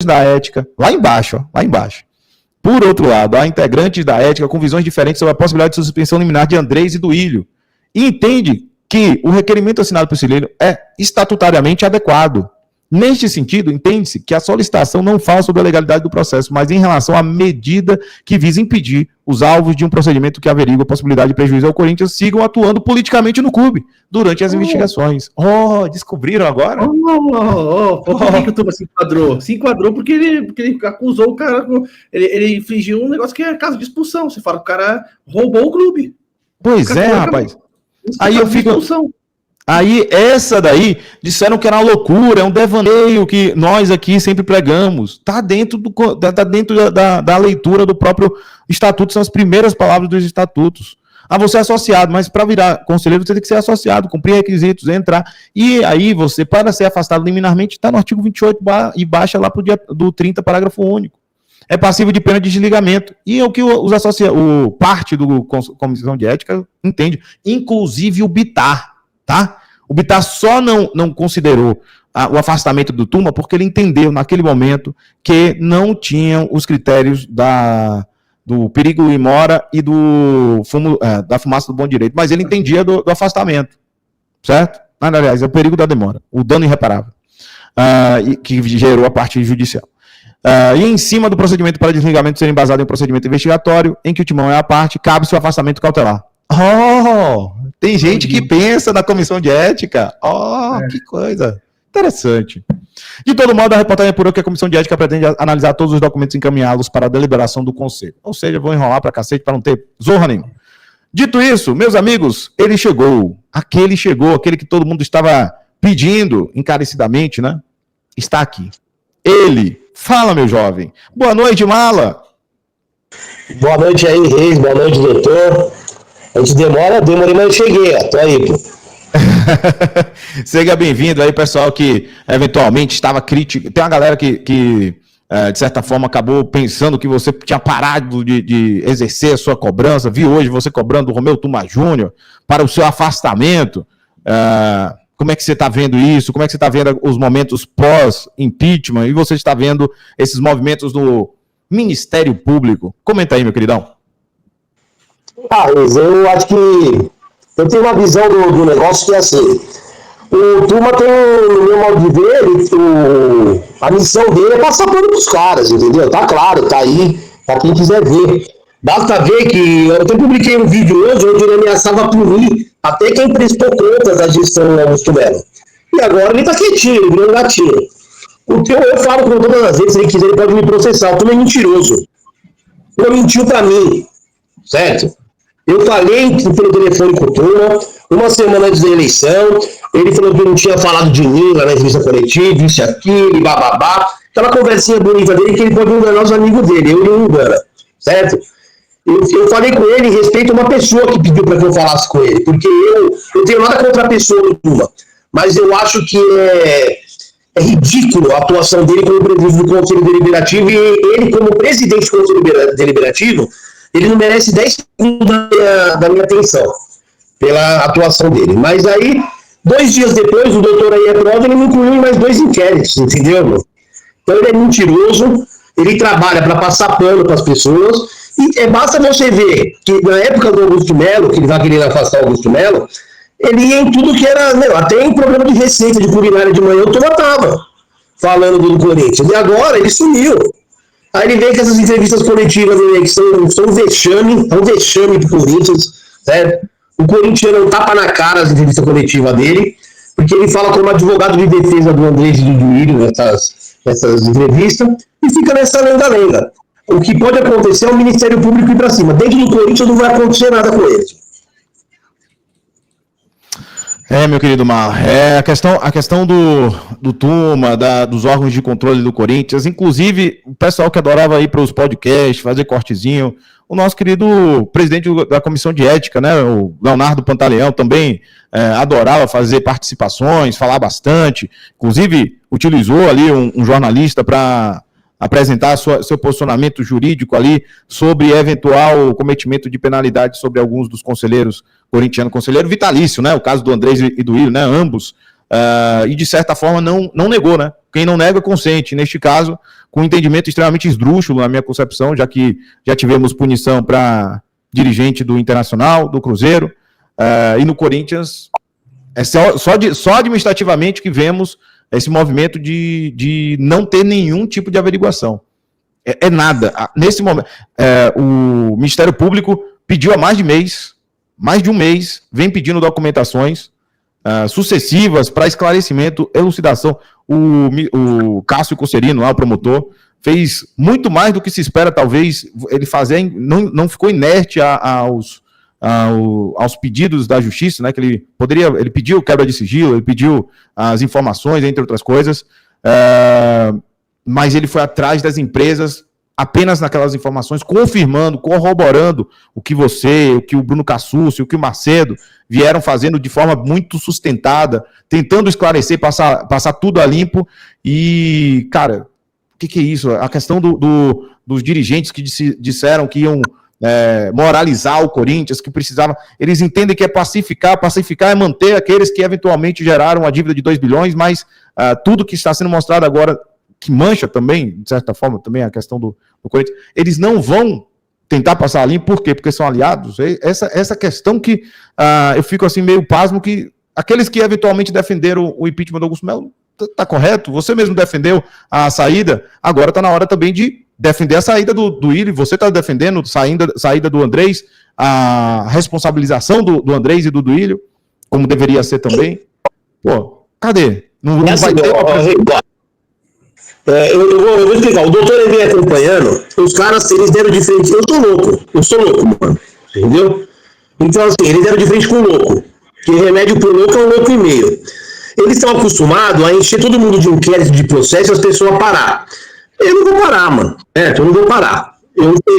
da ética, lá embaixo, lá embaixo. Por outro lado, há integrantes da ética com visões diferentes sobre a possibilidade de suspensão liminar de Andrés e do Ilho. E entende que o requerimento assinado por Cilheiro é estatutariamente adequado. Neste sentido, entende-se que a solicitação não fala sobre a legalidade do processo, mas em relação à medida que visa impedir os alvos de um procedimento que averigua a possibilidade de prejuízo ao Corinthians sigam atuando politicamente no clube durante as investigações. Descobriram agora? Por que o Turma se enquadrou? Se enquadrou porque ele acusou o cara, ele infligiu um negócio que é caso de expulsão. Você fala que o cara roubou o clube. Pois é, rapaz. Aí eu fico... Aí, essa daí, disseram que era uma loucura, é um devaneio que nós aqui sempre pregamos. Está dentro, da leitura do próprio estatuto, são as primeiras palavras dos estatutos. Você é associado, mas para virar conselheiro você tem que ser associado, cumprir requisitos, entrar. E aí você, para ser afastado liminarmente, está no artigo 28 e baixa lá para o dia do 30, parágrafo único. É passivo de pena de desligamento. E é o que parte do Comissão de Ética entende, inclusive o BITAR. Tá? O BITAR só não considerou o afastamento do Turma porque ele entendeu naquele momento que não tinham os critérios do perigo e mora e da fumaça do bom direito, mas ele entendia do afastamento, certo? Aliás, é o perigo da demora, o dano irreparável, que gerou a parte judicial. E em cima do procedimento para desligamento ser embasado em um procedimento investigatório, em que o Timão é a parte, cabe-se o afastamento cautelar. Tem gente que pensa na comissão de ética. Que coisa interessante. De todo modo, a reportagem apurou que a comissão de ética pretende analisar todos os documentos e encaminhá-los para a deliberação do conselho. Ou seja, vou enrolar pra cacete para não ter zorra nenhuma. Dito isso, meus amigos, ele chegou. Aquele que todo mundo estava pedindo encarecidamente, né? Está aqui. Ele. Fala, meu jovem. Boa noite, Mala. Boa noite aí, Reis. Boa noite, doutor. A gente demorei, mas eu cheguei, ó. Tô aí, pô. Seja bem-vindo aí, pessoal, que eventualmente estava crítico. Tem uma galera que de certa forma, acabou pensando que você tinha parado de exercer a sua cobrança. Vi hoje você cobrando o Romeu Tuma Júnior para o seu afastamento. Como é que você está vendo isso? Como é que você está vendo os momentos pós-impeachment? E você está vendo esses movimentos do Ministério Público? Comenta aí, meu queridão. Eu acho que eu tenho uma visão do negócio que é assim. O Turma tem, no meu modo de ver, a missão dele é passar pano pros caras, entendeu? Tá claro, tá aí, pra quem quiser ver. Basta ver que eu até publiquei um vídeo hoje onde ele ameaçava punir até quem prestou contas da gestão do Augusto Melo. E agora ele tá quietinho, ele virou um gatinho. Eu falo com todas as vezes, se ele quiser, ele pode me processar. O Turma é mentiroso. O Turma mentiu pra mim, certo? Eu falei pelo telefone com o Turma, uma semana antes da eleição, ele falou que não tinha falado de mim lá na entrevista coletiva, isso, aquilo, bababá. Aquela conversinha bonita dele que ele pode enganar os amigos dele, eu não engano, certo? Eu falei com ele em respeito a uma pessoa que pediu para que eu falasse com ele, porque eu tenho nada contra a pessoa do Turma, mas eu acho que é ridículo a atuação dele como presidente do Conselho Deliberativo, e ele como presidente do Conselho Deliberativo, ele não merece 10 segundos da minha atenção pela atuação dele. Mas aí, 2 dias depois, o doutor aí é prova, ele me incluiu em mais 2 inquéritos, entendeu, meu? Então ele é mentiroso, ele trabalha para passar pano para as pessoas, e basta você ver que na época do Augusto Melo, que ele vai querer afastar o Augusto Melo, ele ia em tudo que era, até em programa de receita de culinária de manhã, o Turma tava falando do Corinthians, e agora ele sumiu. Aí ele vem com essas entrevistas coletivas que são um vexame pro Corinthians, certo? O corintiano não tapa na cara as entrevistas coletivas dele, porque ele fala como advogado de defesa do Andrés e do Duílio nessas entrevistas, e fica nessa lenda-lenda. O que pode acontecer é o Ministério Público ir para cima. Dentro do Corinthians não vai acontecer nada com eles. Meu querido Mar, a questão do Turma, dos órgãos de controle do Corinthians, inclusive o pessoal que adorava ir para os podcasts, fazer cortezinho, o nosso querido presidente da Comissão de Ética, né, o Leonardo Pantaleão, também adorava fazer participações, falar bastante, inclusive utilizou ali um jornalista para apresentar seu posicionamento jurídico ali sobre eventual cometimento de penalidade sobre alguns dos conselheiros corintianos, conselheiro vitalício, né, o caso do Andrés e do Ilho, né, ambos e de certa forma não negou, né? Quem não nega, consente. Neste caso, com um entendimento extremamente esdrúxulo, na minha concepção, já que já tivemos punição para dirigente do Internacional, do Cruzeiro, e no Corinthians, é só administrativamente que vemos esse movimento de não ter nenhum tipo de averiguação. É nada. Nesse momento, o Ministério Público pediu há mais de um mês, vem pedindo documentações sucessivas para esclarecimento, elucidação. O Cássio Cosserino, lá, o promotor, fez muito mais do que se espera, talvez, ele fazer, não ficou inerte aos pedidos da justiça, né, que ele pediu quebra de sigilo, ele pediu as informações, entre outras coisas, mas ele foi atrás das empresas apenas naquelas informações, confirmando, corroborando o que o Bruno Cassucci, o que o Macedo vieram fazendo de forma muito sustentada, tentando esclarecer, passar tudo a limpo. E, cara, o que é isso? A questão dos dirigentes que disseram que iam moralizar o Corinthians, que precisava... Eles entendem que é pacificar é manter aqueles que eventualmente geraram uma dívida de 2 bilhões, mas tudo que está sendo mostrado agora, que mancha também, de certa forma, também a questão do Corinthians, eles não vão tentar passar ali, por quê? Porque são aliados. Essa questão que eu fico assim meio pasmo, que aqueles que eventualmente defenderam o impeachment do Augusto Melo, tá correto, você mesmo defendeu a saída, agora tá na hora também de defender a saída do Willi, você tá defendendo a saída do Andrés, a responsabilização do Andrés e do Duílio, como deveria ser também. Pô, cadê? Não vai ter... Eu vou explicar. O doutor ele vem acompanhando, os caras, eles deram de frente. Eu sou louco, mano. Entendeu? Então, assim, eles deram de frente com o louco. Que remédio pro louco é um louco e meio. Eles estão acostumados a encher todo mundo de inquérito, de processo, e as pessoas parar. Eu não vou parar, mano. Eu não vou parar.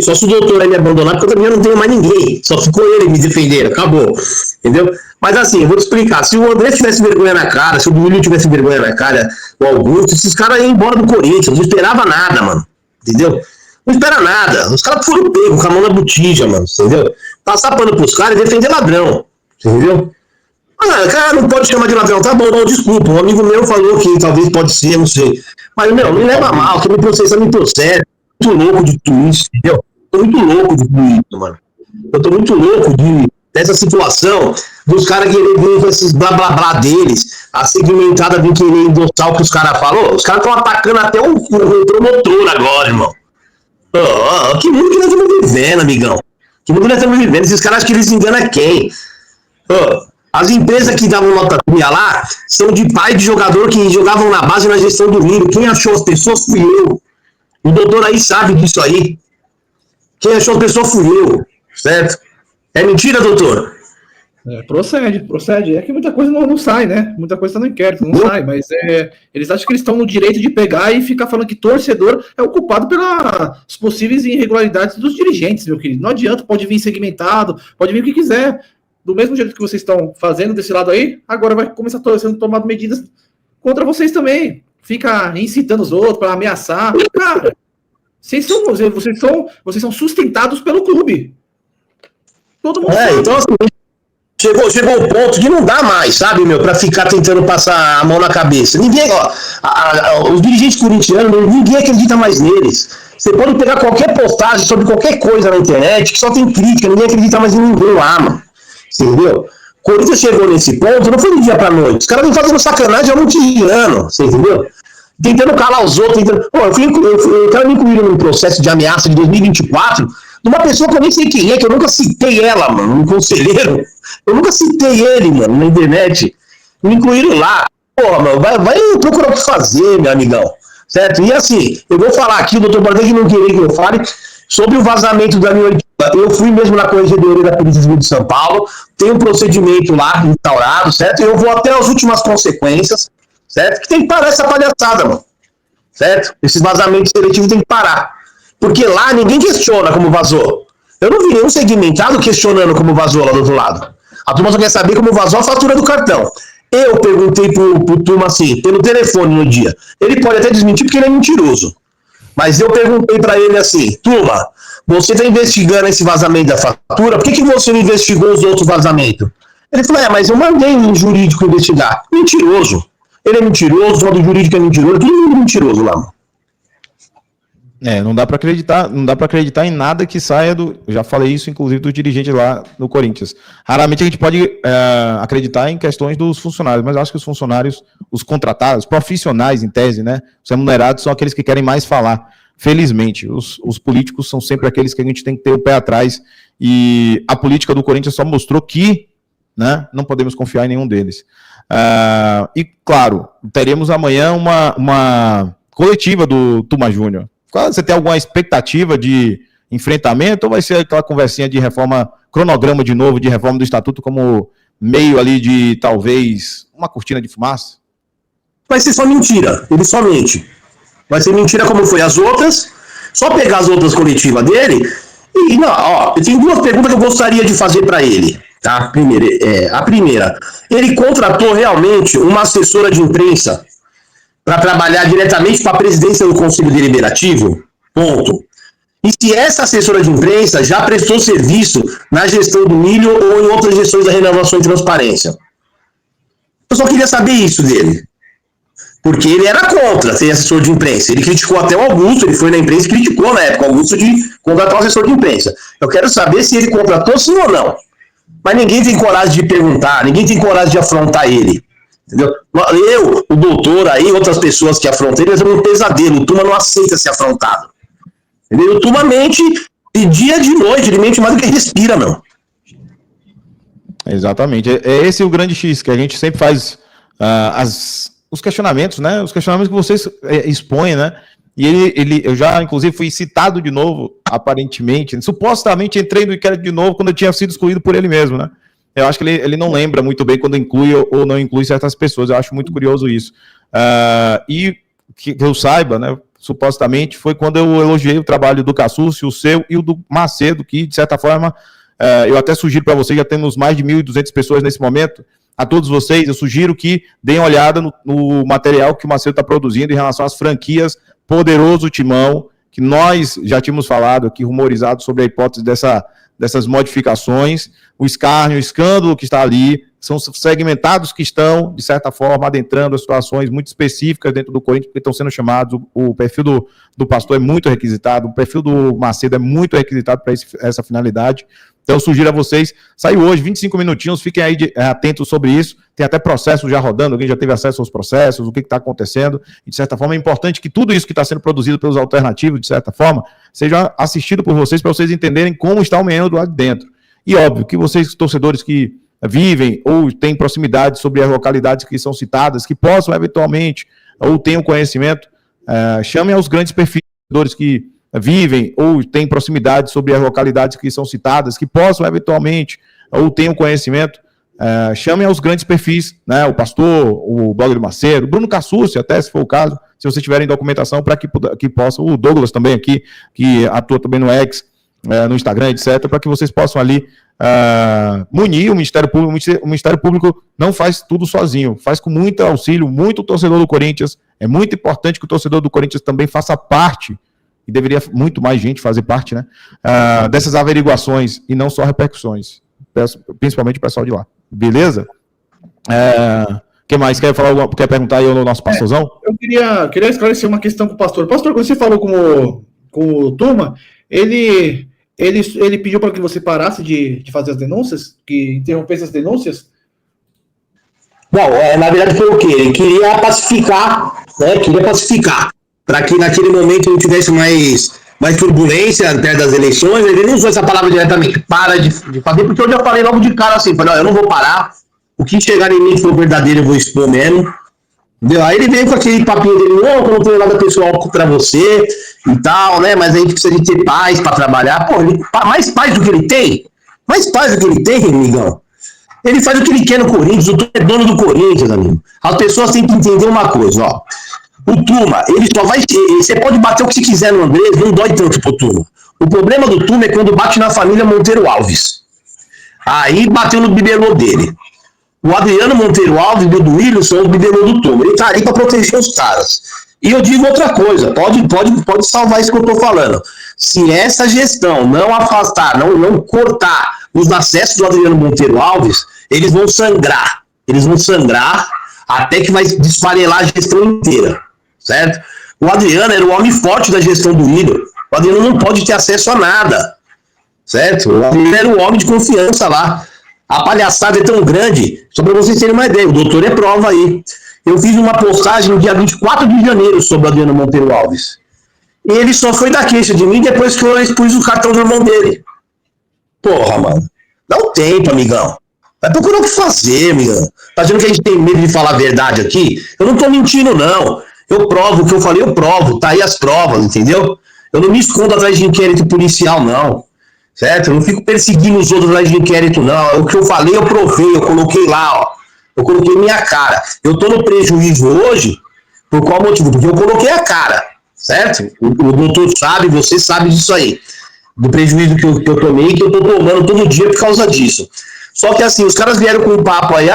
Só se o doutor aí me abandonar, porque eu também não tenho mais ninguém. Só ficou ele me defendendo. Acabou. Entendeu? Mas assim, eu vou te explicar. Se o André tivesse vergonha na cara, se o Duílio tivesse vergonha na cara, o Augusto, esses caras iam embora do Corinthians. Não esperava nada, mano. Entendeu? Não espera nada. Os caras foram pegos com a mão na botija, mano. Entendeu? Passar pano pros caras e defender ladrão. Entendeu? O cara não pode chamar de ladrão. Tá bom, não, desculpa. Um amigo meu falou que talvez pode ser, não sei. Mas, meu, me leva mal. Quem me processa, me processa. Tô muito louco de tudo isso, entendeu? Tô muito louco de tudo isso, mano. Eu tô muito louco dessa situação dos caras quererem vir com esses blá blá blá deles, a segmentada vir querer endossar o que os caras falam. Os caras estão atacando até o promotor agora, irmão. Que mundo que nós estamos vivendo, amigão? Que mundo nós estamos vivendo? Esses caras acham que eles enganam quem? As empresas que davam nota fria lá são de pai de jogador que jogavam na base na gestão do Rio. Quem achou as pessoas fui eu. O doutor aí sabe disso aí. Quem achou as pessoas fui eu. Certo? É mentira, doutor? Procede. É que muita coisa não sai, né? Muita coisa está no inquérito, não sai, mas eles acham que eles estão no direito de pegar e ficar falando que torcedor é o culpado pelas possíveis irregularidades dos dirigentes, meu querido. Não adianta, pode vir segmentado, pode vir o que quiser. Do mesmo jeito que vocês estão fazendo desse lado aí, agora vai começar sendo tomado medidas contra vocês também. Fica incitando os outros para ameaçar. Cara, vocês são sustentados pelo clube. Todo mundo sabe. Então assim, chegou um ponto que não dá mais, sabe, meu, pra ficar tentando passar a mão na cabeça. Ninguém, os dirigentes corintianos, ninguém acredita mais neles. Você pode pegar qualquer postagem sobre qualquer coisa na internet, que só tem crítica, ninguém acredita mais em ninguém lá, mano. Você entendeu? O Corinthians chegou nesse ponto, não foi de dia pra noite. Os caras vêm fazendo sacanagem há muito ano, você entendeu? Tentando calar os outros, eu quero me incluir num processo de ameaça de 2024 de uma pessoa que eu nem sei quem é, que eu nunca citei ela, mano, um conselheiro. Eu nunca citei ele, mano, na internet. Me incluíram lá. Porra, mano, vai procurar o que fazer, meu amigão. Certo? E assim, eu vou falar aqui, o doutor Bardet não queria que eu fale sobre o vazamento da minha oitiva. Eu fui mesmo na Corregedoria da Polícia Civil de São Paulo, tem um procedimento lá instaurado, certo? E eu vou até as últimas consequências, certo? Que tem que parar essa palhaçada, mano. Certo? Esses vazamentos seletivos tem que parar. Porque lá ninguém questiona como vazou. Eu não vi nenhum segmentado questionando como vazou lá do outro lado. A turma só quer saber como vazou a fatura do cartão. Eu perguntei pro turma assim, pelo telefone no dia. Ele pode até desmentir porque ele é mentiroso. Mas eu perguntei pra ele assim, turma, você tá investigando esse vazamento da fatura, por que você não investigou os outros vazamentos? Ele falou, mas eu mandei um jurídico investigar. Mentiroso. Ele é mentiroso, o do jurídico é mentiroso, todo mundo é mentiroso lá, mano. Não dá para acreditar em nada que saia do. Eu já falei isso, inclusive, do dirigente lá no Corinthians. Raramente a gente pode acreditar em questões dos funcionários, mas eu acho que os funcionários, os contratados, os profissionais, em tese, né? Os remunerados são aqueles que querem mais falar. Felizmente, os políticos são sempre aqueles que a gente tem que ter o pé atrás. E a política do Corinthians só mostrou que, né, não podemos confiar em nenhum deles. E, claro, teremos amanhã uma coletiva do Tuma Júnior. Você tem alguma expectativa de enfrentamento ou vai ser aquela conversinha de reforma, cronograma de novo de reforma do estatuto como meio ali de, talvez, uma cortina de fumaça? Vai ser só mentira, ele só mente. Vai ser mentira como foi as outras, só pegar as outras coletivas dele e, não, ó, eu tenho duas perguntas que eu gostaria de fazer para ele, tá? A primeira, ele contratou realmente uma assessora de imprensa para trabalhar diretamente para a presidência do Conselho Deliberativo? Ponto. E se essa assessora de imprensa já prestou serviço na gestão do milho ou em outras gestões da renovação e transparência? Eu só queria saber isso dele. Porque ele era contra ser assessor de imprensa. Ele criticou até o Augusto, ele foi na imprensa e criticou na época o Augusto de contratar um assessor de imprensa. Eu quero saber se ele contratou sim ou não. Mas ninguém tem coragem de perguntar, ninguém tem coragem de afrontar ele. Entendeu? Eu, o doutor aí, outras pessoas que afrontam ele, é um pesadelo. O Tuma não aceita ser afrontado. Entendeu? O Tuma mente de dia e de noite, ele mente mais do que respira, não. Exatamente. É esse o grande X, que a gente sempre faz os questionamentos, né? Os questionamentos que vocês expõem, né? E eu já, inclusive, fui citado de novo, aparentemente. Supostamente entrei no inquérito de novo quando eu tinha sido excluído por ele mesmo, né? Eu acho que ele não lembra muito bem quando inclui ou não inclui certas pessoas. Eu acho muito curioso isso. E que eu saiba, né, supostamente, foi quando eu elogiei o trabalho do Cassucci, o seu e o do Macedo, que, de certa forma, eu até sugiro para vocês, já temos mais de 1.200 pessoas nesse momento, a todos vocês, eu sugiro que deem uma olhada no material que o Macedo está produzindo em relação às franquias Poderoso Timão, que nós já tínhamos falado aqui, rumorizado sobre a hipótese dessas modificações, o escárnio, o escândalo que está ali, são segmentados que estão, de certa forma, adentrando as situações muito específicas dentro do Corinthians, porque estão sendo chamados, o perfil do pastor é muito requisitado, o perfil do Macedo é muito requisitado para essa finalidade. Então, eu sugiro a vocês, saiu hoje, 25 minutinhos, fiquem aí atentos sobre isso, tem até processos já rodando, alguém já teve acesso aos processos, o que está acontecendo, e de certa forma é importante que tudo isso que está sendo produzido pelos alternativos, de certa forma, seja assistido por vocês, para vocês entenderem como está o meandro do lado de dentro. E óbvio que vocês, torcedores que vivem ou têm proximidade sobre as localidades que são citadas, que possam eventualmente, ou tenham conhecimento, chamem aos grandes perfis que vivem ou têm proximidade sobre as localidades que são citadas, que possam eventualmente, ou tenham conhecimento, chamem aos grandes perfis, né, o pastor, o blog do Macedo, o Bruno Cassucci, até se for o caso, se vocês tiverem documentação para que possam, o Douglas também aqui, que atua também no X, no Instagram, etc., para que vocês possam ali munir o Ministério Público. O Ministério Público não faz tudo sozinho, faz com muito auxílio, muito torcedor do Corinthians. É muito importante que o torcedor do Corinthians também faça parte, e deveria muito mais gente fazer parte, né, dessas averiguações e não só repercussões, principalmente o pessoal de lá. Beleza? Quem mais quer perguntar aí ao nosso pastorzão? Eu queria esclarecer uma questão com o pastor. Pastor, quando você falou com o Tuma, ele pediu para que você parasse de fazer as denúncias, que interrompesse as denúncias? Bom, na verdade foi o quê? Ele queria pacificar, né? Para que naquele momento não tivesse mais turbulência perto das eleições. Ele não usou essa palavra diretamente, para de fazer, porque eu já falei logo de cara assim, falei, eu não vou parar, o que chegar em mim for verdadeiro eu vou expor mesmo. Entendeu? Aí ele veio com aquele papinho dele, não, que eu não tenho nada pessoal pra você e tal, né? Mas a gente precisa de ter paz pra trabalhar. Pô, mais paz do que ele tem? Mais paz do que ele tem, amigão? Ele faz o que ele quer no Corinthians, o Tuma é dono do Corinthians, amigo. As pessoas têm que entender uma coisa, ó. O Tuma, ele só vai ser. Você pode bater o que você quiser no Andrés, não dói tanto pro Tuma. O problema do Tuma é quando bate na família Monteiro Alves. Aí bateu no bibelô dele. O Adriano Monteiro Alves e o do Willian são os bibelô do Tuma. Ele tá ali para proteger os caras. E eu digo outra coisa, pode salvar isso que eu tô falando. Se essa gestão não afastar, não cortar os acessos do Adriano Monteiro Alves, eles vão sangrar até que vai desfarelar a gestão inteira, certo? O Adriano era o homem forte da gestão do Willian. O Adriano não pode ter acesso a nada, certo? O Adriano era o homem de confiança lá. A palhaçada é tão grande, só para vocês terem uma ideia, o doutor é prova aí. Eu fiz uma postagem no dia 24 de janeiro sobre o Adriano Monteiro Alves. E ele só foi dar queixa de mim depois que eu expus o cartão do irmão dele. Porra, mano. Dá um tempo, amigão. Vai procurar o que fazer, amigão. Tá achando que a gente tem medo de falar a verdade aqui? Eu não tô mentindo, não. Eu provo, o que eu falei, eu provo. Tá aí as provas, entendeu? Eu não me escondo atrás de inquérito policial, não. Certo? Eu não fico perseguindo os outros atrás de inquérito, não. O que eu falei, eu provei. Eu coloquei lá, ó. Eu coloquei minha cara. Eu tô no prejuízo hoje, por qual motivo? Porque eu coloquei a cara, certo? O doutor sabe, você sabe disso aí. Do prejuízo que eu tomei, que eu tô tomando todo dia por causa disso. Só que assim, os caras vieram com um papo aí,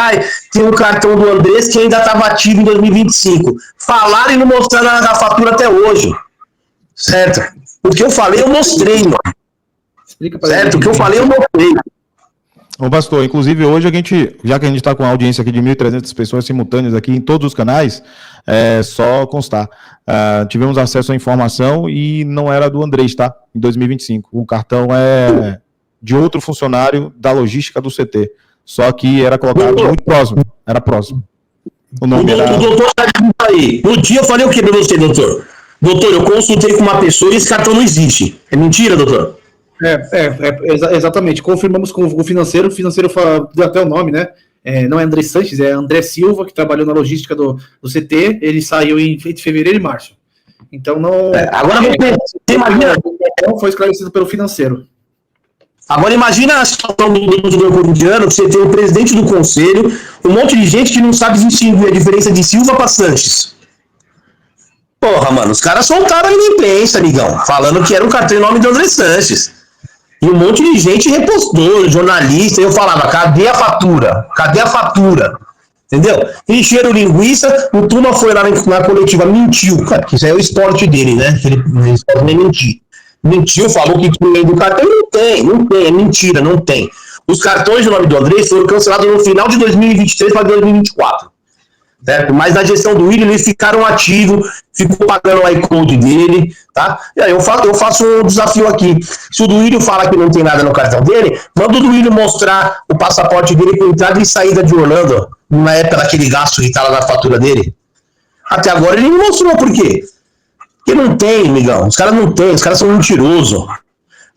tem um cartão do Andrés que ainda estava ativo em 2025. Falaram e não mostraram a fatura até hoje. Certo? O que eu falei, eu mostrei, mano. Certo? O que eu falei, eu mostrei. Ô, pastor, inclusive hoje já que a gente está com uma audiência aqui de 1.300 pessoas simultâneas aqui em todos os canais, só constar, tivemos acesso à informação e não era do Andrés, tá? Em 2025. O cartão é de outro funcionário da logística do CT, só que era colocado muito próximo, era próximo. O doutor aí. No dia eu falei o que pra você, doutor? Doutor, eu consultei com uma pessoa e esse cartão não existe. É mentira, doutor? Exatamente. Confirmamos com o financeiro deu até o nome, né? Não é André Sanches, é André Silva, que trabalhou na logística do CT, ele saiu em fevereiro e março. Então não. Agora você imagina. Não foi esclarecido pelo financeiro. Agora imagina a situação do torcedor corintiano, que você tem o presidente do conselho, um monte de gente que não sabe distinguir a diferença de Silva para Sanches. Porra, mano, os caras soltaram a imprensa, amigão, falando que era um cartão em nome do André Sanches. E um monte de gente repostou, jornalista, e eu falava, cadê a fatura? Cadê a fatura? Entendeu? Encheram linguiça, o Turma foi lá na coletiva, mentiu, cara, que isso aí é o esporte dele, né? Ele pode nem mentir. Mentiu, falou que tinha do cartão, não tem, é mentira, não tem. Os cartões do nome do André foram cancelados no final de 2023 para 2024. Certo? Mas na gestão do Willian eles ficaram ativos, ficou pagando o iCode dele, tá? E aí eu faço um desafio aqui. Se o do Willian fala que não tem nada no cartão dele, manda o do Willian mostrar o passaporte dele com entrada e saída de Orlando, na época daquele gasto que tá lá na fatura dele. Até agora ele não mostrou por quê. Porque não tem, amigão. Os caras não tem, os caras são mentirosos.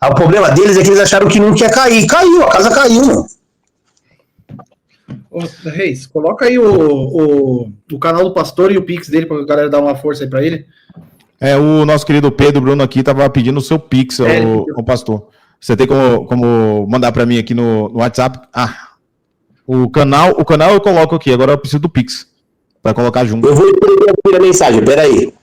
O problema deles é que eles acharam que não ia cair. Caiu, a casa caiu, mano. Ô, Reis, coloca aí o canal do pastor e o Pix dele pra galera dar uma força aí pra ele. O nosso querido Pedro Bruno aqui tava pedindo o seu Pix, o pastor. Você tem como mandar pra mim aqui no WhatsApp? O canal eu coloco aqui, agora eu preciso do Pix pra colocar junto. Eu vou escrever aqui a mensagem, peraí.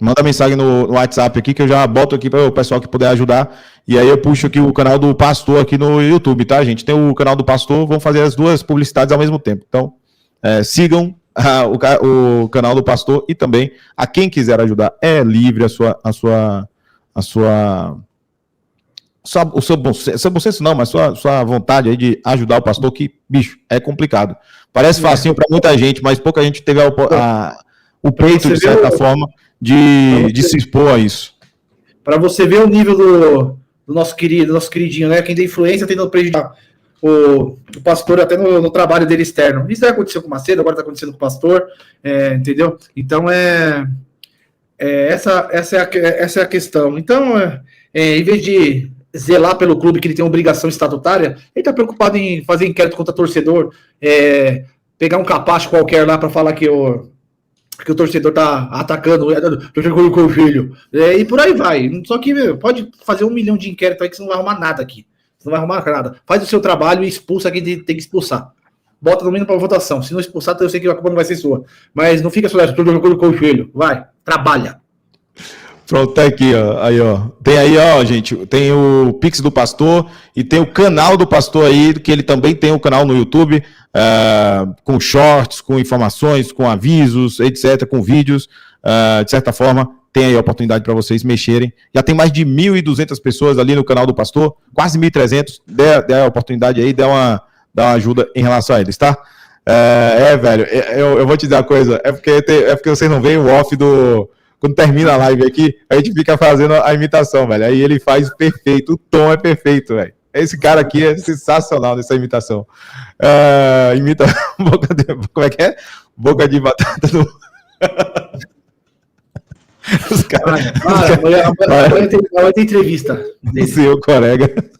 Manda mensagem no WhatsApp aqui que eu já boto aqui para o pessoal que puder ajudar. E aí eu puxo aqui o canal do pastor aqui no YouTube, tá, gente? Tem o canal do pastor, vamos fazer as duas publicidades ao mesmo tempo. Então, sigam o canal do pastor e também a quem quiser ajudar. É livre o seu bom senso não, mas sua vontade aí de ajudar o pastor, que, bicho, é complicado. Parece facinho para muita gente, mas pouca gente teve o peito, de certa forma, de se expor a isso. Para você ver o nível do nosso queridinho, né? Quem tem influência tentando prejudicar o pastor até no trabalho dele externo. Isso já aconteceu com o Macedo, agora está acontecendo com o pastor, entendeu? Então, essa é a questão. Então, em vez de zelar pelo clube que ele tem uma obrigação estatutária, ele está preocupado em fazer inquérito contra torcedor, pegar um capacho qualquer lá para falar que o torcedor tá atacando, com o filho, e por aí vai. Só que pode fazer 1 milhão de inquéritos aí que você não vai arrumar nada aqui. Você não vai arrumar nada. Faz o seu trabalho e expulsa quem tem que expulsar. Bota no mínimo para votação. Se não expulsar, eu sei que a culpa não vai ser sua. Mas não fica só com o filho. Vai, trabalha. Pronto, tá aqui, ó. Aí, ó. Tem aí, ó, gente, tem o Pix do Pastor e tem o canal do Pastor aí, que ele também tem um canal no YouTube, com shorts, com informações, com avisos, etc., com vídeos. De certa forma, tem aí a oportunidade para vocês mexerem. Já tem mais de 1.200 pessoas ali no canal do Pastor, quase 1.300. Dê a oportunidade aí, dá uma ajuda em relação a eles, tá? Velho, eu vou te dizer uma coisa, é porque vocês não veem o off do... Quando termina a live aqui, a gente fica fazendo a imitação, velho. Aí ele faz perfeito, o tom é perfeito, velho. Esse cara aqui é sensacional nessa imitação. Imita boca de... Como é que é? Boca de batata do... Os caras... Vai ter entrevista. Seu colega.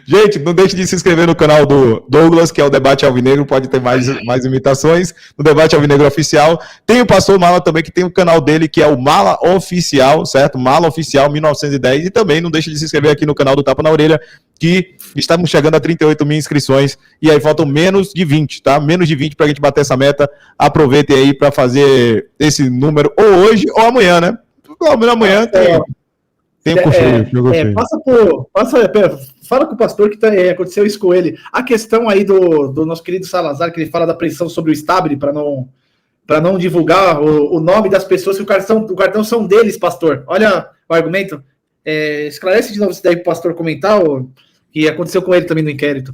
Gente, não deixe de se inscrever no canal do Douglas, que é o Debate Alvinegro, pode ter mais imitações no Debate Alvinegro Oficial. Tem o Pastor Mala também, que tem o canal dele, que é o Mala Oficial, certo? Mala Oficial 1910. E também não deixe de se inscrever aqui no canal do Tapa na Orelha, que estamos chegando a 38 mil inscrições, e aí faltam menos de 20, tá? Menos de 20 para a gente bater essa meta. Aproveitem aí para fazer esse número, ou hoje ou amanhã, né? Amanhã tem fala com o pastor que aconteceu isso com ele. A questão aí do nosso querido Salazar, que ele fala da pressão sobre o Stabile para não divulgar o nome das pessoas que o cartão são deles, pastor. Olha o argumento. Esclarece de novo isso daí para o pastor comentar o que aconteceu com ele também no inquérito.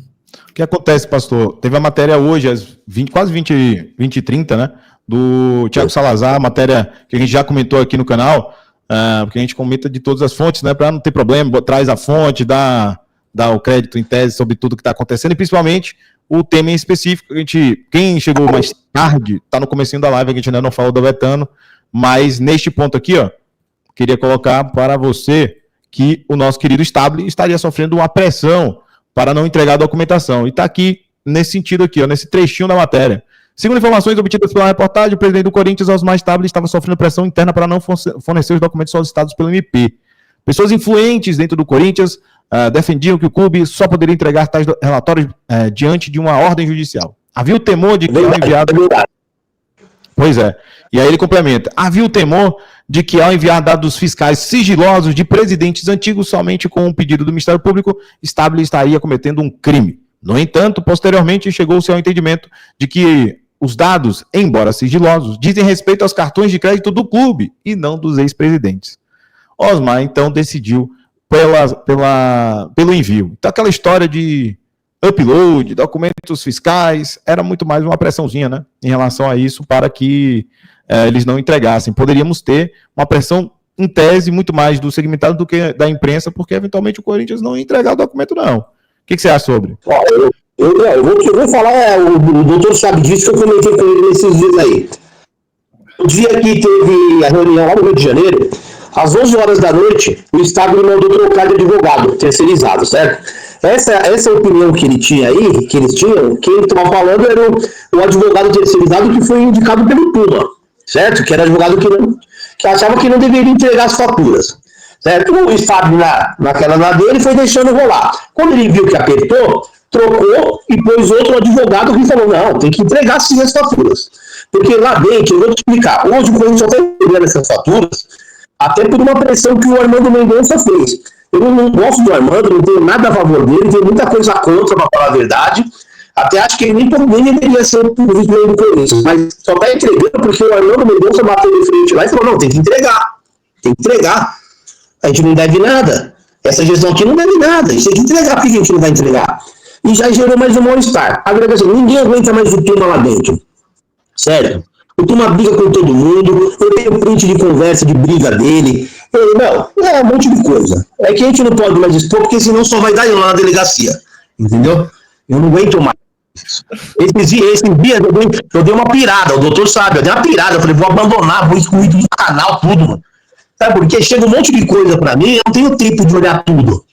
O que acontece, pastor? Teve a matéria hoje, às quase 20h30, né? Do Thiago Salazar, a matéria que a gente já comentou aqui no canal. Porque a gente comenta de todas as fontes, né, para não ter problema, traz a fonte, dá o crédito em tese sobre tudo que está acontecendo, e principalmente o tema em específico. Quem chegou mais tarde, está no comecinho da live, a gente ainda não falou do Betano, mas neste ponto aqui, ó, queria colocar para você que o nosso querido Stabile estaria sofrendo uma pressão para não entregar a documentação, e está aqui, nesse sentido aqui, ó, nesse trechinho da matéria. Segundo informações obtidas pela reportagem, o presidente do Corinthians, Osmar Stabile, estava sofrendo pressão interna para não fornecer os documentos solicitados pelo MP. Pessoas influentes dentro do Corinthians defendiam que o clube só poderia entregar tais relatórios diante de uma ordem judicial. Havia o temor de que ao enviar... Pois é. E aí ele complementa. Havia o temor de que ao enviar dados fiscais sigilosos de presidentes antigos somente com um pedido do Ministério Público, Stabile estaria cometendo um crime. No entanto, posteriormente chegou-se ao entendimento de que os dados, embora sigilosos, dizem respeito aos cartões de crédito do clube e não dos ex-presidentes. Osmar, então, decidiu pelo envio. Então, aquela história de upload, documentos fiscais, era muito mais uma pressãozinha, né, em relação a isso, para que eles não entregassem. Poderíamos ter uma pressão, em tese, muito mais do segmentado do que da imprensa, porque, eventualmente, o Corinthians não ia entregar o documento, não. O que você acha sobre? Eu vou falar, o doutor sabe disso, que eu comentei com ele nesses dias aí. O dia que teve a reunião lá no Rio de Janeiro, às 11 horas da noite, o Estado me mandou trocar de advogado terceirizado, certo? Essa opinião que ele tinha aí, que eles tinham, quem ele estava falando era o advogado terceirizado que foi indicado pelo Puma, certo? Que era advogado que achava que não deveria entregar as faturas. Certo? O Estado naquela dele foi deixando rolar. Quando ele viu que apertou, trocou e pôs outro advogado que falou, não, tem que entregar sim as faturas. Porque lá dentro, eu vou te explicar, hoje o Corinthians só está entregando essas faturas até por uma pressão que o Armando Mendonça fez. Eu não gosto do Armando, não tenho nada a favor dele, tenho muita coisa contra, para falar a verdade. Até acho que ele nem deveria ser o presidente do Corinthians, mas só está entregando porque o Armando Mendonça bateu de frente lá e falou, não, tem que entregar. Tem que entregar. A gente não deve nada. Essa gestão aqui não deve nada. A gente tem que entregar. Por que a gente não vai entregar? E já gerou mais um mal-estar. Agora, ninguém aguenta mais o Tuma lá dentro. Sério. O Tuma briga com todo mundo. Eu tenho print de conversa, de briga dele. Um monte de coisa. É que a gente não pode mais expor, porque senão só vai dar lá na delegacia. Entendeu? Eu não aguento mais. Esses dias eu dei uma pirada. O doutor sabe, eu dei uma pirada. Eu falei, vou abandonar, vou excluir do canal, tudo, mano. Sabe, porque chega um monte de coisa pra mim, eu não tenho tempo de olhar tudo.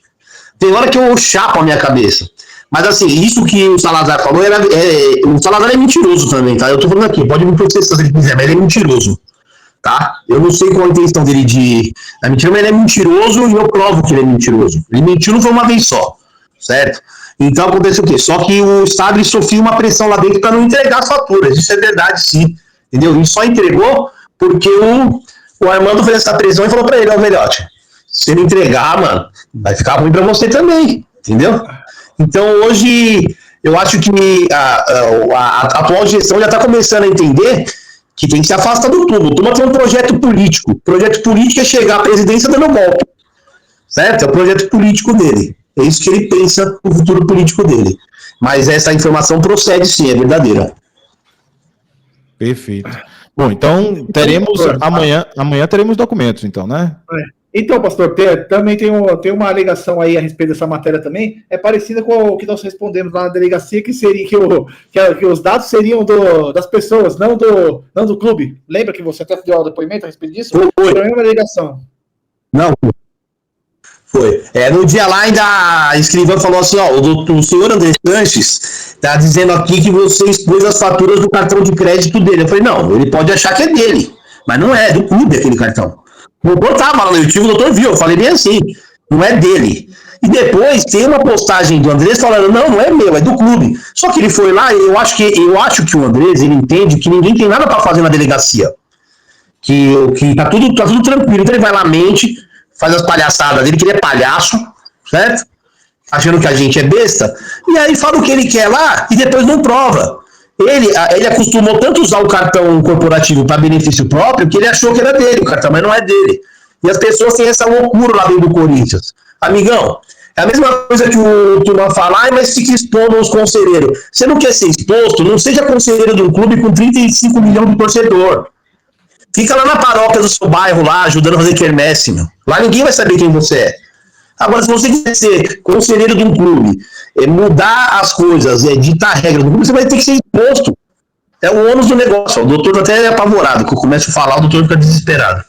Tem hora que eu chapo a minha cabeça. Mas assim, isso que o Salazar falou, o Salazar é mentiroso também, tá? Eu tô falando aqui, pode me processar se ele quiser, mas ele é mentiroso, tá? Eu não sei qual a intenção dele da mentira, mas ele é mentiroso e eu provo que ele é mentiroso. Ele mentiu não foi uma vez só, certo? Então aconteceu o quê? Só que o Estado sofreu uma pressão lá dentro pra não entregar as faturas. Isso é verdade, sim. Entendeu? Ele só entregou porque o Armando fez essa pressão e falou pra ele, velhote, se ele entregar, mano, vai ficar ruim pra você também, entendeu? Então hoje, eu acho que a atual gestão já tá começando a entender que tem que se afastar do Tuma. O Tuma tem um projeto político. O projeto político é chegar à presidência dando golpe. Certo? É o projeto político dele. É isso que ele pensa no futuro político dele. Mas essa informação procede sim, é verdadeira. Perfeito. Bom, então teremos amanhã teremos documentos, então, né? Então, pastor, também tem uma alegação aí a respeito dessa matéria também, é parecida com o que nós respondemos lá na delegacia, que seria que os dados seriam das pessoas, não do clube. Lembra que você até deu o depoimento a respeito disso? Foi a mesma alegação. Não, foi. No dia lá ainda a escrivã falou assim, ó, o senhor André Sanches tá dizendo aqui que você expôs as faturas do cartão de crédito dele. Eu falei, não, ele pode achar que é dele, mas não é, do clube aquele cartão. Vou botar lá no YouTube, o doutor viu, eu falei bem assim, não é dele. E depois tem uma postagem do Andrés falando, não é meu, é do clube. Só que ele foi lá e eu acho que o Andrés, ele entende que ninguém tem nada para fazer na delegacia. Que tá tudo tranquilo. Então ele vai lá, mente, faz as palhaçadas dele, que ele é palhaço, certo? Achando que a gente é besta. E aí fala o que ele quer lá e depois não prova. Ele acostumou tanto usar o cartão corporativo para benefício próprio que ele achou que era dele, o cartão, mas não é dele. E as pessoas têm essa loucura lá dentro do Corinthians. Amigão, é a mesma coisa que o Turma fala, mas fica expondo os conselheiros. Você não quer ser exposto? Não seja conselheiro de um clube com 35 milhões de torcedor. Fica lá na paróquia do seu bairro, lá, ajudando a fazer quermesse, meu. Lá ninguém vai saber quem você é. Agora, se você quiser ser conselheiro de um clube, mudar as coisas, ditar regras do clube, você vai ter que ser exposto. É o ônus do negócio. O doutor até é apavorado, que eu começo a falar, o doutor fica desesperado.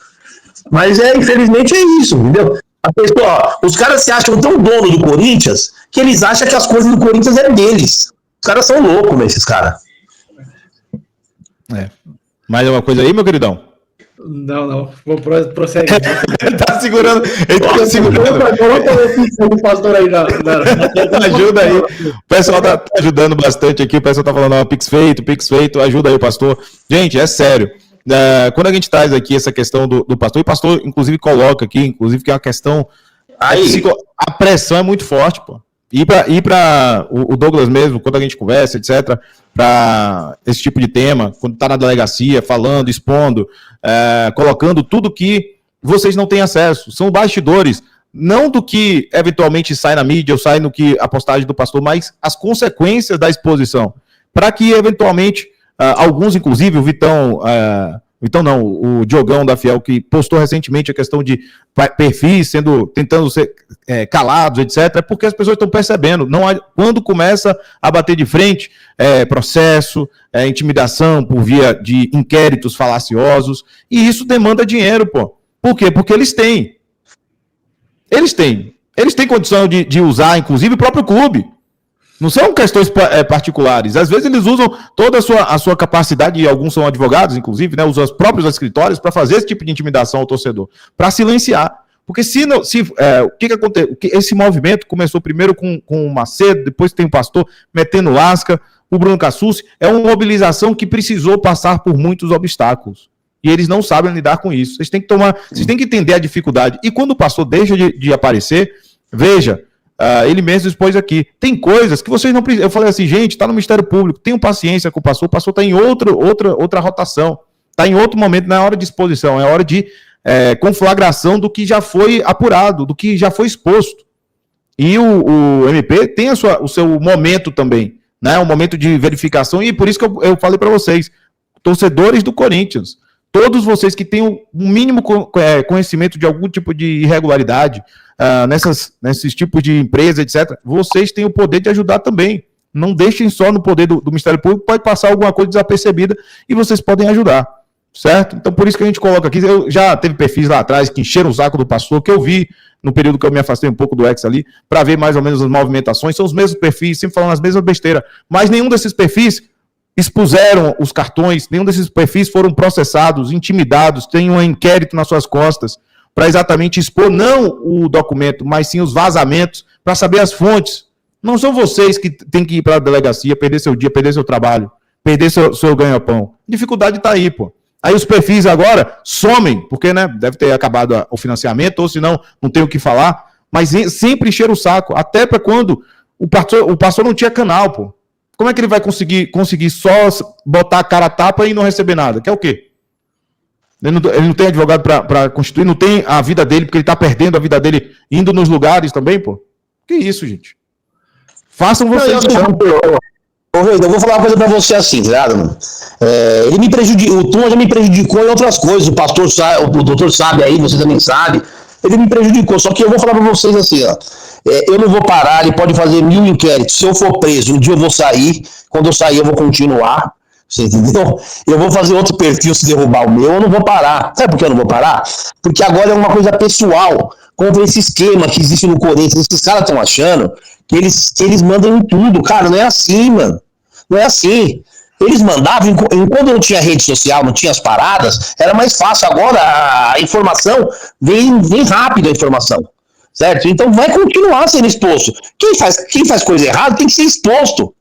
Mas, infelizmente, é isso, entendeu? A pessoa, os caras se acham tão donos do Corinthians que eles acham que as coisas do Corinthians é deles. Os caras são loucos, esses caras. Mais uma coisa aí, meu queridão? Não. Prossegue. Ele tá segurando. Coloca o pastor aí ajuda aí. O pessoal tá ajudando bastante aqui. O pessoal tá falando, Pix feito. Ajuda aí o pastor. Gente, é sério. Quando a gente traz aqui essa questão do pastor, e o pastor, inclusive, coloca aqui, inclusive, que é uma questão. A pressão é muito forte, pô. Ir para o Douglas mesmo, quando a gente conversa, etc., para esse tipo de tema, quando está na delegacia, falando, expondo, colocando tudo que vocês não têm acesso. São bastidores, não do que eventualmente sai na mídia ou sai no que a postagem do pastor, mas as consequências da exposição. Para que, eventualmente, alguns, inclusive, o Diogão da Fiel, que postou recentemente a questão de perfis tentando ser calados, etc., é porque as pessoas estão percebendo. Quando começa a bater de frente, processo, intimidação por via de inquéritos falaciosos, e isso demanda dinheiro, pô. Por quê? Porque eles têm. Eles têm condição de usar, inclusive, o próprio clube. Não são questões particulares. Às vezes eles usam toda a sua capacidade, e alguns são advogados, inclusive, né, usam os próprios escritórios para fazer esse tipo de intimidação ao torcedor, para silenciar. Porque o que acontece? Esse movimento começou primeiro com o Macedo, depois tem o pastor metendo lasca, o Bruno Cassucci, é uma mobilização que precisou passar por muitos obstáculos. E eles não sabem lidar com isso. Vocês têm que entender a dificuldade. E quando o pastor deixa de aparecer, veja, ele mesmo expôs aqui. Tem coisas que vocês não precisam. Eu falei assim, gente, está no Ministério Público, tenham paciência com o pastor está em outra rotação, está em outro momento, não é hora de exposição, é hora de conflagração do que já foi apurado, do que já foi exposto. E o MP tem o seu momento também, né? Um momento de verificação, e por isso que eu falei para vocês, torcedores do Corinthians, todos vocês que têm um mínimo conhecimento de algum tipo de irregularidade, nesses tipos de empresa, etc., vocês têm o poder de ajudar também. Não deixem só no poder do Ministério Público, pode passar alguma coisa desapercebida e vocês podem ajudar, certo? Então, por isso que a gente coloca aqui, eu já teve perfis lá atrás que encheram o saco do pastor, que eu vi no período que eu me afastei um pouco do ex ali, para ver mais ou menos as movimentações, são os mesmos perfis, sempre falando as mesmas besteiras, mas nenhum desses perfis expuseram os cartões, nenhum desses perfis foram processados, intimidados, tem um inquérito nas suas costas, para exatamente expor não o documento, mas sim os vazamentos, para saber as fontes. Não são vocês que têm que ir para a delegacia, perder seu dia, perder seu trabalho, perder seu ganha-pão. Dificuldade está aí, pô. Aí os perfis agora somem, porque, né, deve ter acabado o financiamento, ou senão não tem o que falar, mas sempre encher o saco, até para quando o pastor não tinha canal, pô. Como é que ele vai conseguir só botar a cara a tapa e não receber nada? Que é o quê? Ele não tem advogado para constituir, não tem a vida dele, porque ele tá perdendo a vida dele indo nos lugares também, pô. Que isso, gente? Façam vocês. Eu vou falar uma coisa pra você assim, tá ligado, mano? Ele me prejudicou, o Tuma já me prejudicou em outras coisas, o doutor sabe aí, você também sabe, ele me prejudicou, só que eu vou falar pra vocês assim, ó, eu não vou parar, ele pode fazer 1000 inquéritos, se eu for preso, um dia eu vou sair, quando eu sair eu vou continuar, você entendeu? Eu vou fazer outro perfil se derrubar o meu, eu não vou parar. Sabe por que eu não vou parar? Porque agora é uma coisa pessoal, contra esse esquema que existe no Corinthians, esses caras estão achando que eles mandam em tudo, cara, não é assim, mano. Não é assim. Eles mandavam, enquanto não tinha rede social, não tinha as paradas, era mais fácil. Agora a informação vem rápido, a informação. Certo? Então vai continuar sendo exposto. Quem faz coisa errada tem que ser exposto.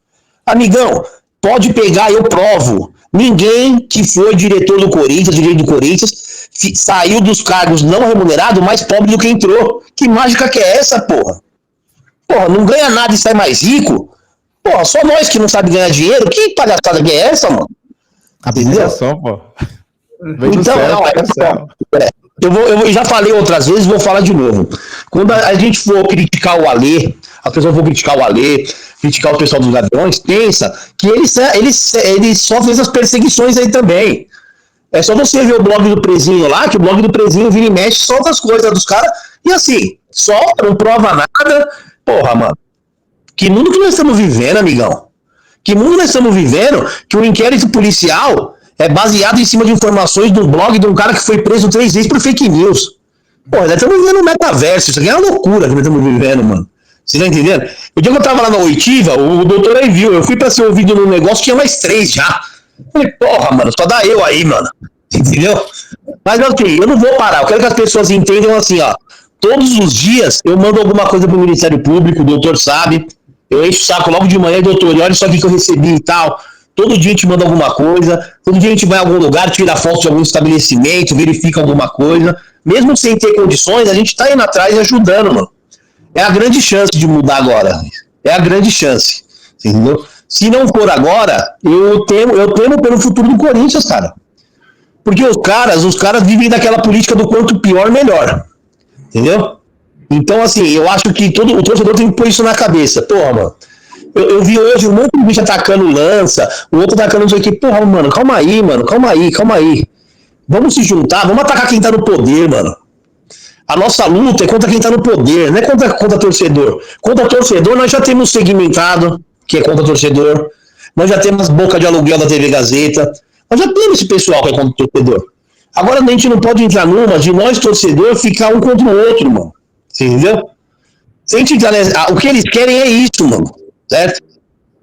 Amigão, pode pegar, eu provo. Ninguém que foi diretor do Corinthians, saiu dos cargos não remunerados mais pobre do que entrou. Que mágica que é essa, porra? Porra, não ganha nada e sai mais rico? Porra, só nós que não sabe ganhar dinheiro? Que palhaçada que é essa, mano? Entendeu? Pô. Então, eu já falei outras vezes, vou falar de novo. Quando a gente for criticar o Alê, as pessoas vão criticar o Alê, criticar o pessoal dos Gaviões, pensa que ele só fez as perseguições aí também. É só você ver o blog do Prezinho lá, que o blog do Prezinho vira e mexe, solta as coisas dos caras, e assim, solta, não prova nada. Porra, mano. Que mundo que nós estamos vivendo, amigão? Que mundo nós estamos vivendo que o inquérito policial é baseado em cima de informações do blog de um cara que foi preso 3 vezes por fake news. Pô, nós estamos vivendo um metaverso. Isso aqui é uma loucura que nós estamos vivendo, mano. Você tá entendendo? O dia que eu tava lá na Oitiva, o doutor aí viu. Eu fui pra ser ouvido no negócio, tinha mais 3 já. Falei, porra, mano, só dá eu aí, mano. Entendeu? Mas assim, eu não vou parar. Eu quero que as pessoas entendam assim, ó. Todos os dias eu mando alguma coisa pro Ministério Público, o doutor sabe. Eu encho o saco logo de manhã, doutor, e olha só o que eu recebi e tal. Todo dia a gente manda alguma coisa, todo dia a gente vai a algum lugar, tira foto de algum estabelecimento, verifica alguma coisa. Mesmo sem ter condições, a gente tá indo atrás e ajudando, mano. É a grande chance de mudar agora. É a grande chance. Entendeu? Se não for agora, eu temo pelo futuro do Corinthians, cara. Porque os caras vivem daquela política do quanto pior, melhor. Entendeu? Então, assim, eu acho que o torcedor tem que pôr isso na cabeça. Porra, mano. Eu vi hoje um monte de bicho atacando lança, o outro atacando não sei o que. Porra, mano, calma aí, mano. Calma aí. Vamos se juntar, vamos atacar quem tá no poder, mano. A nossa luta é contra quem tá no poder, não é contra torcedor. Contra torcedor, nós já temos segmentado, que é contra torcedor. Nós já temos boca de aluguel da TV Gazeta. Nós já temos esse pessoal que é contra torcedor. Agora a gente não pode entrar numa de nós, torcedor, ficar um contra o outro, mano. Você entendeu? Se a gente entrar o que eles querem é isso, mano. Certo?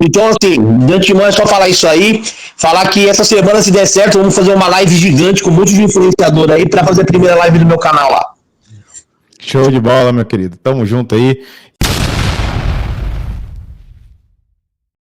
Então, assim, de antemão é só falar isso aí. Falar que essa semana, se der certo, vamos fazer uma live gigante com um monte de influenciador aí pra fazer a primeira live do meu canal lá. Show de bola, meu querido. Tamo junto aí.